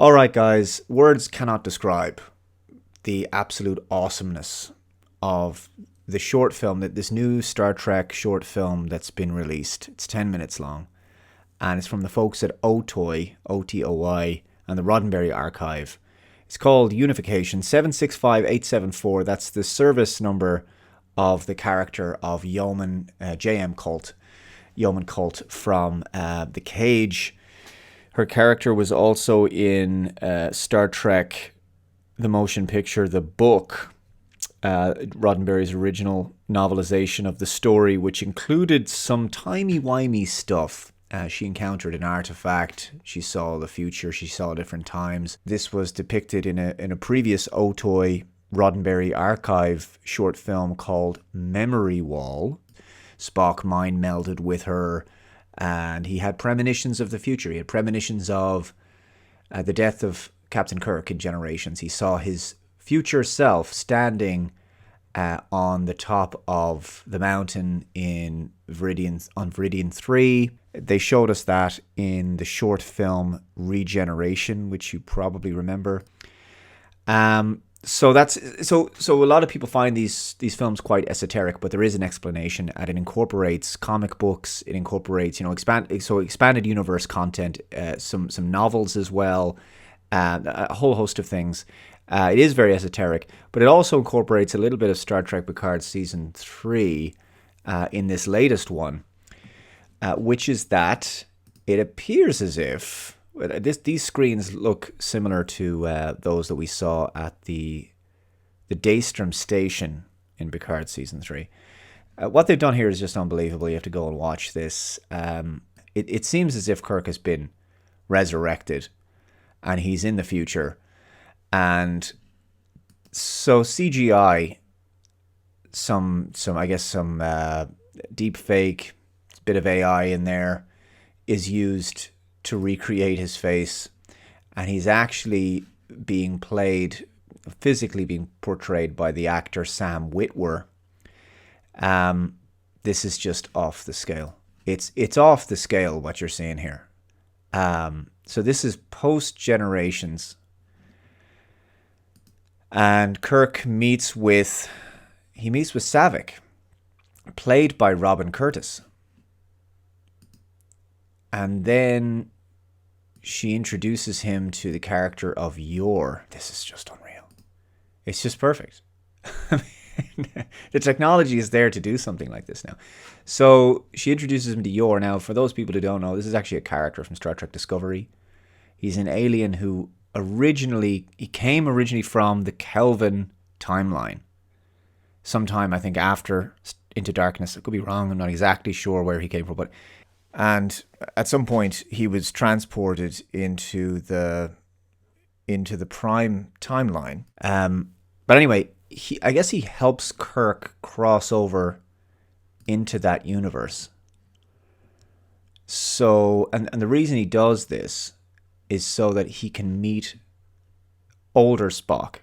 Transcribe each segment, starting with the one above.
All right, guys, words cannot describe the absolute awesomeness of the short film, that this new Star Trek short film that's been released. It's 10 minutes long, and it's from the folks at Otoy, Otoi, and the Roddenberry Archive. It's called Unification, 765874. That's the service number of the character of Yeoman, J.M. Colt, Yeoman Colt from The Cage. Her character was also in Star Trek, the motion picture, the book, Roddenberry's original novelization of the story, which included some timey-wimey stuff. She encountered an artifact. She saw the future. She saw different times. This was depicted in a previous Otoy Roddenberry Archive short film called Memory Wall. Spock mind melded with her, and he had premonitions of the future. He had premonitions of the death of Captain Kirk in Generations. He saw his future self standing on the top of the mountain on Viridian 3. They showed us that in the short film Regeneration, which you probably remember. So a lot of people find these films quite esoteric, but there is an explanation, and it incorporates comic books. It incorporates expanded universe content, some novels as well, a whole host of things. It is very esoteric, but it also incorporates a little bit of Star Trek Picard season 3 in this latest one, which is that it appears as if these screens look similar to those that we saw at the Daystrom station in Picard season 3. What they've done here is just unbelievable. You have to go and watch this. It seems as if Kirk has been resurrected and he's in the future. And so CGI, some deep fake, bit of AI in there is used to recreate his face, and he's actually physically being portrayed by the actor Sam Witwer. This is just off the scale. It's off the scale what you're seeing here. So this is post Generations, and Kirk meets with Saavik, played by Robin Curtis. And then she introduces him to the character of Yor. This is just unreal. It's just perfect. The technology is there to do something like this now. So she introduces him to Yor. Now, for those people who don't know, this is actually a character from Star Trek Discovery. He's an alien who came originally from the Kelvin timeline. Sometime, I think, after Into Darkness. I could be wrong. I'm not exactly sure where he came from, and at some point he was transported into the Prime timeline. But anyway, I guess he helps Kirk cross over into that universe. So, and the reason he does this is so that he can meet older Spock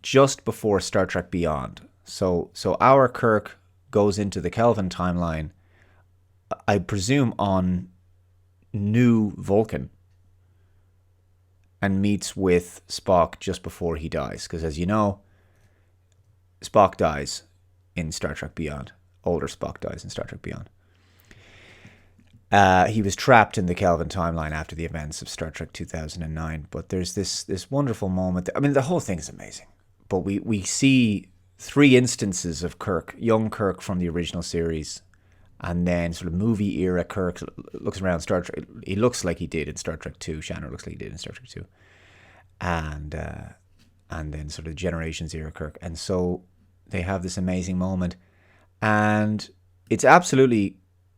just before Star Trek Beyond. So our Kirk goes into the Kelvin timeline, I presume on New Vulcan, and meets with Spock just before he dies. Because as you know, Spock dies in Star Trek Beyond. Older Spock dies in Star Trek Beyond. He was trapped in the Kelvin timeline after the events of Star Trek 2009. But there's this wonderful moment. I mean, the whole thing is amazing. But we see 3 instances of Kirk, young Kirk from the original series, and then sort of movie era Kirk looks around Star Trek. He looks like he did in Star Trek 2. Shatner looks like he did in Star Trek 2. And then sort of Generations era Kirk. And so they have this amazing moment. And it absolutely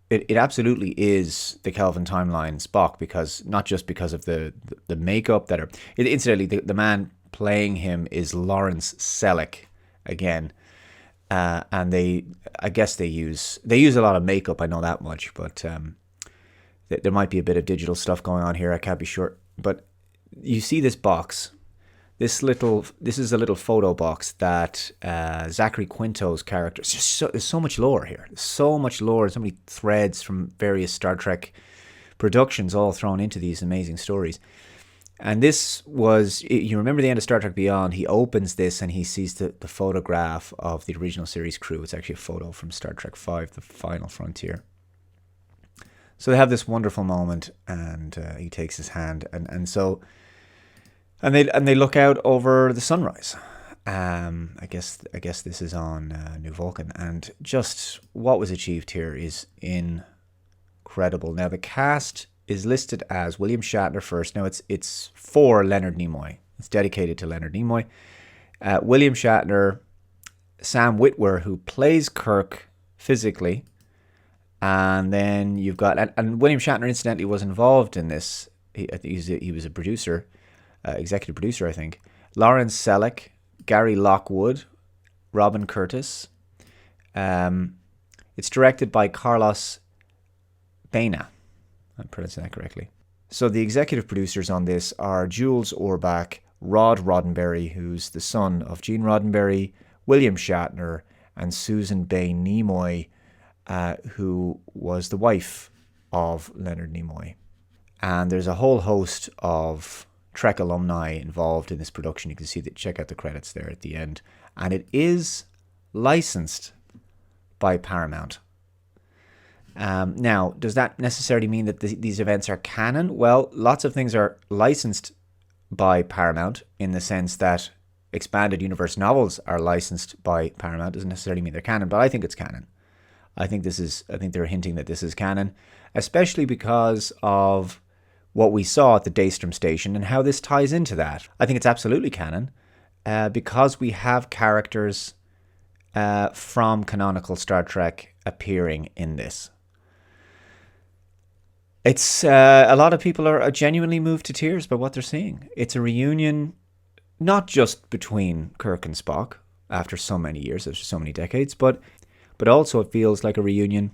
is the Kelvin timeline Spock, because not just because of the makeup incidentally, the man playing him is Lawrence Selleck again. And I guess they use a lot of makeup, I know that much, but there might be a bit of digital stuff going on here, I can't be sure. But you see this box, this is a little photo box that Zachary Quinto's character, there's so much lore here, so much lore, so many threads from various Star Trek productions all thrown into these amazing stories. And this was, you remember the end of Star Trek Beyond, he opens this and he sees the photograph of the original series crew. It's actually a photo from Star Trek V, The Final Frontier. So they have this wonderful moment, and he takes his hand, and they look out over the sunrise. I guess this is on New Vulcan, and just what was achieved here is incredible. Now the cast is listed as William Shatner first. Now it's for Leonard Nimoy. It's dedicated to Leonard Nimoy. William Shatner, Sam Witwer, who plays Kirk physically, and then you've got and William Shatner incidentally was involved in this. He was a producer, executive producer, I think. Lawrence Selleck, Gary Lockwood, Robin Curtis. It's directed by Carlos Baena. I'm pronouncing that correctly. So the executive producers on this are Jules Orbach, Rod Roddenberry, who's the son of Gene Roddenberry, William Shatner, and Susan Bay Nimoy, who was the wife of Leonard Nimoy. And there's a whole host of Trek alumni involved in this production. You can see that. Check out the credits there at the end. And it is licensed by Paramount. Now, does that necessarily mean that these events are canon? Well, lots of things are licensed by Paramount in the sense that expanded universe novels are licensed by Paramount. Doesn't necessarily mean they're canon, but I think it's canon. I think they're hinting that this is canon, especially because of what we saw at the Daystrom station and how this ties into that. I think it's absolutely canon because we have characters from canonical Star Trek appearing in this. It's a lot of people are genuinely moved to tears by what they're seeing. It's a reunion, not just between Kirk and Spock after so many years, after so many decades, but also it feels like a reunion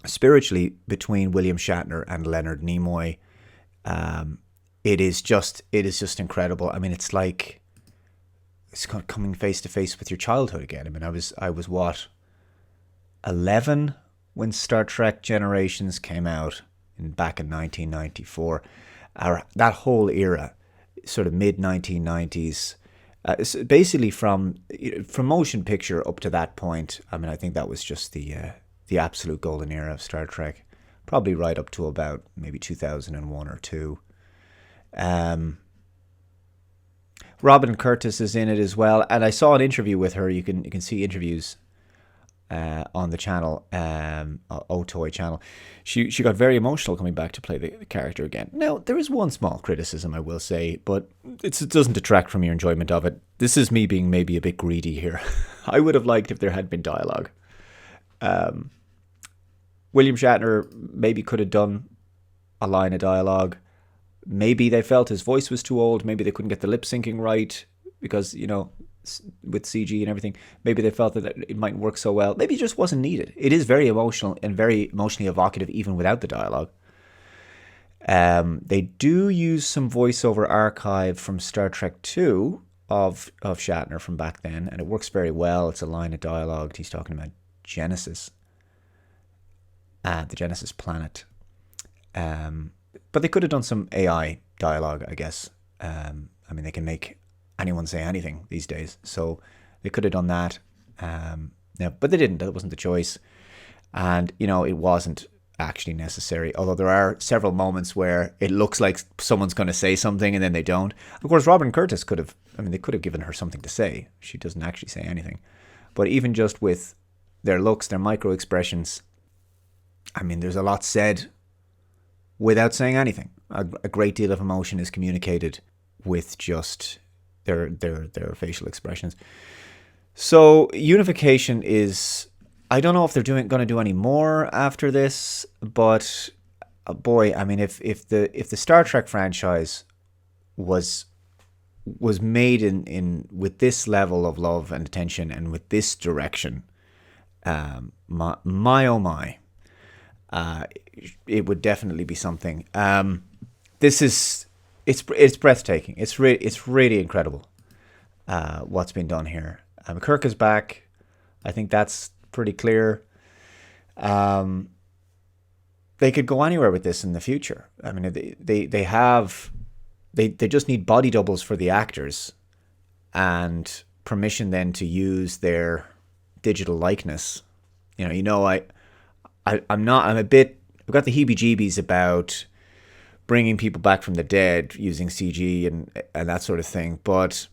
spiritually between William Shatner and Leonard Nimoy. It is just incredible. I mean, it's like it's coming face to face with your childhood again. I mean, I was what, 11 when Star Trek Generations came out back in 1994. That whole era, sort of mid 1990s, basically from motion picture up to that point. I mean, I think that was just the absolute golden era of Star Trek, probably right up to about maybe 2001 or 2. Robin Curtis is in it as well, and I saw an interview with her. You can see interviews on the channel, Otoy channel. She got very emotional coming back to play the character again. Now, there is one small criticism I will say, but it doesn't detract from your enjoyment of it. This is me being maybe a bit greedy here. I would have liked if there had been dialogue. William Shatner maybe could have done a line of dialogue. Maybe they felt his voice was too old. Maybe they couldn't get the lip syncing right because, with CG and everything, maybe they felt that it mightn't work so well. Maybe it just wasn't needed. It is very emotional and very emotionally evocative even without the dialogue. They do use some voiceover archive from Star Trek II of Shatner from back then, and it works very well. It's a line of dialogue. He's talking about Genesis, the Genesis planet. But they could have done some AI dialogue, I guess. I mean, they can make anyone say anything these days, so they could have done that. But they didn't. That wasn't the choice, and it wasn't actually necessary. Although there are several moments where it looks like someone's going to say something and then they don't. Of course, Robin Curtis could have. I mean, they could have given her something to say. She doesn't actually say anything. But even just with their looks, their micro expressions, I mean, there's a lot said without saying anything. A great deal of emotion is communicated with just their facial expressions. So Unification is, I don't know if they're going to do any more after this, but boy, I mean, if the Star Trek franchise was made in with this level of love and attention and with this direction, my oh my, it would definitely be something. It's breathtaking. It's really incredible what's been done here. Kirk is back. I think that's pretty clear. they could go anywhere with this in the future. I mean, they just need body doubles for the actors and permission then to use their digital likeness. I've got the heebie-jeebies about bringing people back from the dead using CG and that sort of thing. But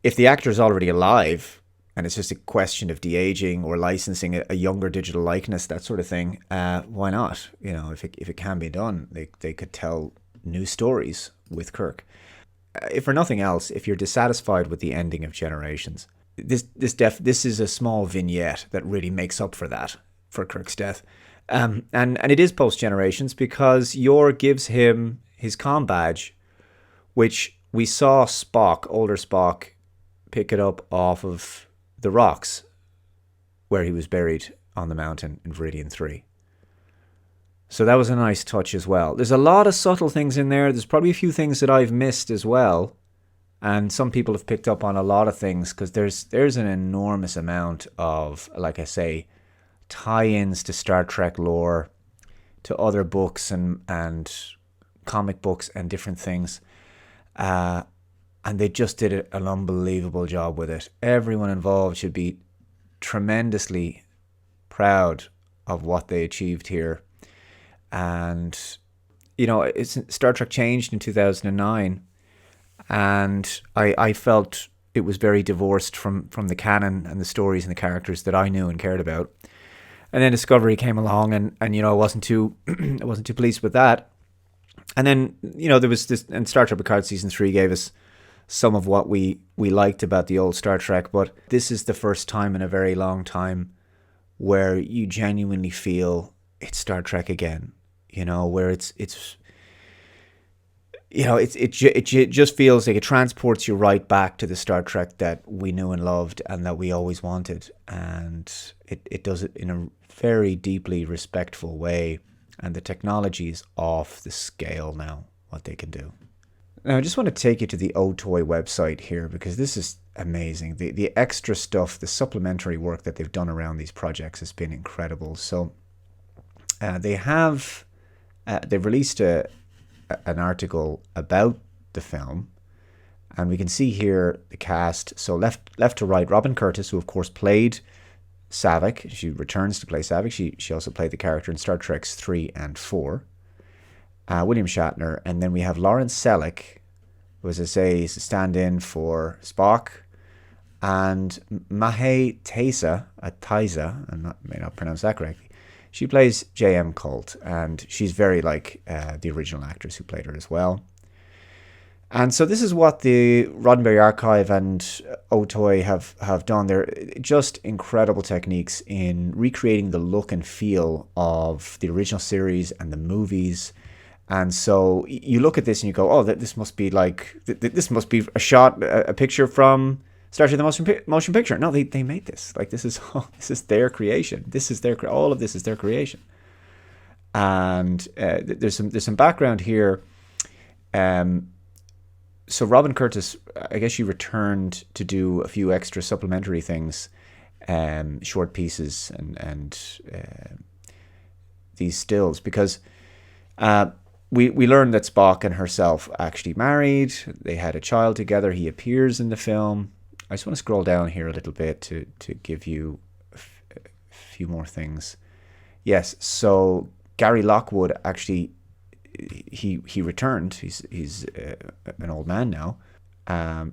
if the actor is already alive and it's just a question of de-aging or licensing a younger digital likeness, that sort of thing, why not? If it can be done, they could tell new stories with Kirk. If for nothing else, if you're dissatisfied with the ending of Generations, this is a small vignette that really makes up for that, for Kirk's death. And it is post-Generations because Yor gives him his comm badge, which we saw older Spock, pick it up off of the rocks where he was buried on the mountain in Viridian 3. So that was a nice touch as well. There's a lot of subtle things in there. There's probably a few things that I've missed as well. And some people have picked up on a lot of things because there's an enormous amount of, like I say, tie-ins to Star Trek lore, to other books and comic books and different things. And they just did an unbelievable job with it. Everyone involved should be tremendously proud of what they achieved here. And, Star Trek changed in 2009. And I felt it was very divorced from the canon and the stories and the characters that I knew and cared about. And then Discovery came along, and I wasn't too pleased with that. And then there was this, and Star Trek Picard season 3 gave us some of what we liked about the old Star Trek. But this is the first time in a very long time where you genuinely feel it's Star Trek again. Where it just feels like it transports you right back to the Star Trek that we knew and loved and that we always wanted. And it does it in a very deeply respectful way. And the technology is off the scale now, what they can do. Now, I just want to take you to the Otoy website here because this is amazing. The extra stuff, the supplementary work that they've done around these projects has been incredible. So they've released an article about the film, and we can see here the cast. So left to right, Robin Curtis, who of course played Saavik. She returns to play Saavik. She also played the character in Star Trek 3 and 4. William Shatner, and then we have Lawrence Selleck, who, as I say, is a stand-in for Spock, and Mahe Taisa, I may not pronounce that correctly. She plays J.M. Colt, and she's very like the original actress who played her as well. And so this is what the Roddenberry Archive and Otoy have done. They're just incredible techniques in recreating the look and feel of the original series and the movies. And so you look at this and you go, oh, this must be a picture from Star Trek the Motion Picture. No, they made this. Like, this is their creation. All of this is their creation. And there's some background here. So Robin Curtis, I guess she returned to do a few extra supplementary things, short pieces and these stills, because we learned that Spock and herself actually married. They had a child together. He appears in the film. I just want to scroll down here a little bit to give you a few more things. Yes, so Gary Lockwood actually, he returned. He's an old man now.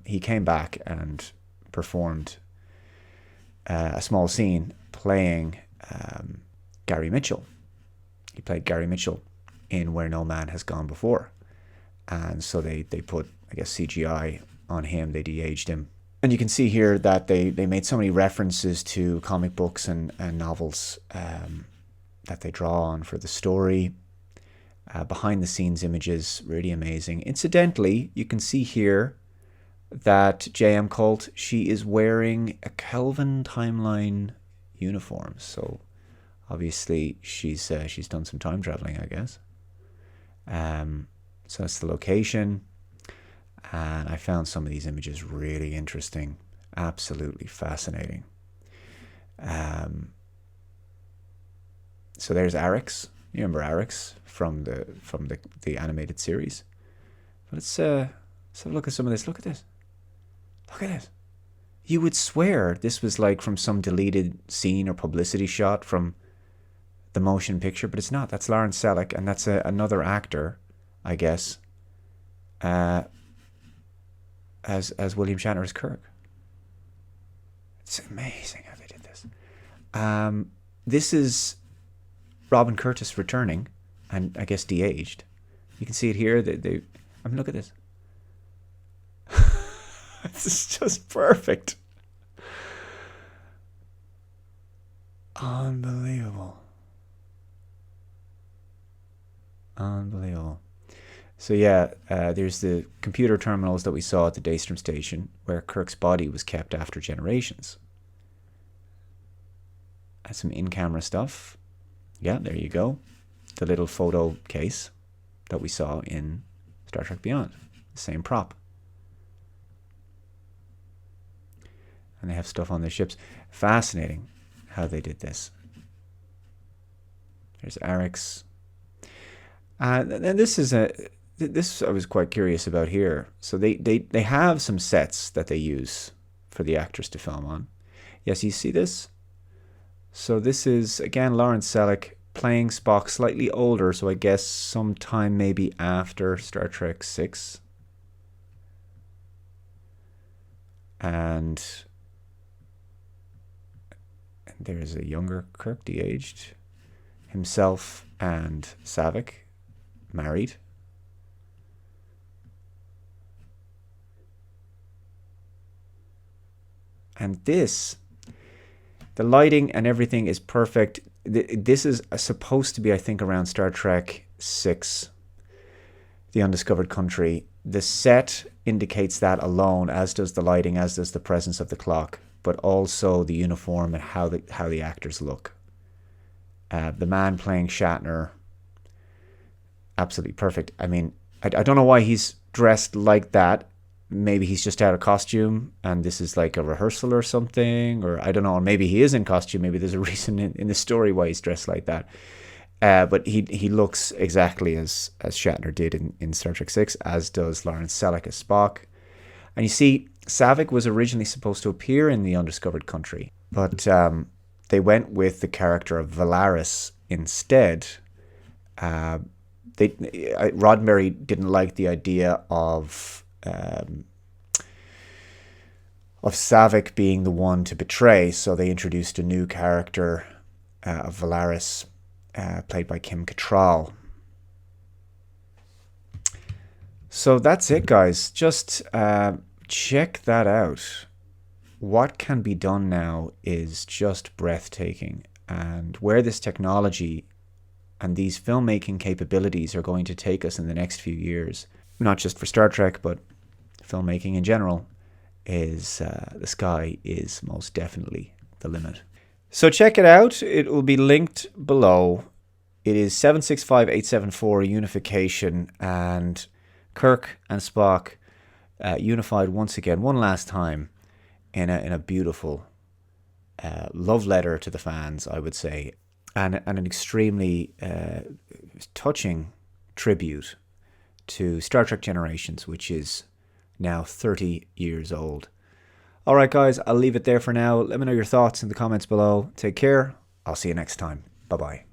He came back and performed a small scene playing Gary Mitchell. He played Gary Mitchell in Where No Man Has Gone Before. And so they put, I guess, CGI on him. They de-aged him. And you can see here that they made so many references to comic books and novels that they draw on for the story. Behind the scenes images, really amazing. Incidentally, you can see here that J.M. Colt, she is wearing a Kelvin timeline uniform. So obviously she's done some time traveling, I guess. So that's the location. And I found some of these images really interesting, absolutely fascinating. So there's Arix, You remember Arix from the animated series. But let's have a look at some of this. Look at this. Look at this. You would swear this was like from some deleted scene or publicity shot from the motion picture, but it's not. That's Lawrence Selleck, and that's another actor, I guess, as William Shatner as Kirk. It's amazing how they did this. This is Robin Curtis returning, and I guess de-aged. You can see it here. I mean, look at this. This is just perfect. Unbelievable. Unbelievable. So yeah, there's the computer terminals that we saw at the Daystrom station where Kirk's body was kept after generations. And some in-camera stuff. Yeah, there you go. The little photo case that we saw in Star Trek Beyond. The same prop. And they have stuff on their ships. Fascinating how they did this. There's Arix. And this I was quite curious about here. So they have some sets that they use for the actors to film on. Yes, you see this? So this is, again, Lawrence Selleck playing Spock, slightly older, so I guess sometime maybe after Star Trek 6. And there's a younger Kirk, de-aged. Himself and Saavik, married. And this, the lighting and everything is perfect. This is supposed to be, I think, around Star Trek 6, The Undiscovered Country. The set indicates that alone, as does the lighting, as does the presence of the clock, but also the uniform and how the actors look. The man playing Shatner, absolutely perfect. I mean, I don't know why he's dressed like that. Maybe he's just out of costume and this is like a rehearsal or something, or I don't know, or maybe he is in costume. Maybe there's a reason in the story why he's dressed like that. But he looks exactly as Shatner did in Star Trek 6, as does Lawrence Selleck as Spock. And you see, Saavik was originally supposed to appear in The Undiscovered Country, but they went with the character of Valaris instead. Roddenberry didn't like the idea of Saavik being the one to betray, so they introduced a new character of Valaris, played by Kim Cattrall. So that's it, guys. Just check that out. What can be done now is just breathtaking, and where this technology and these filmmaking capabilities are going to take us in the next few years, not just for Star Trek, but filmmaking in general, is the sky is most definitely the limit. So check it out. It will be linked below. It is 765874 Unification, and Kirk and Spock unified once again, one last time, in a beautiful love letter to the fans, I would say, and an extremely touching tribute to Star Trek Generations, which is now 30 years old. All right, guys, I'll leave it there for now. Let me know your thoughts in the comments below. Take care. I'll see you next time. Bye-bye.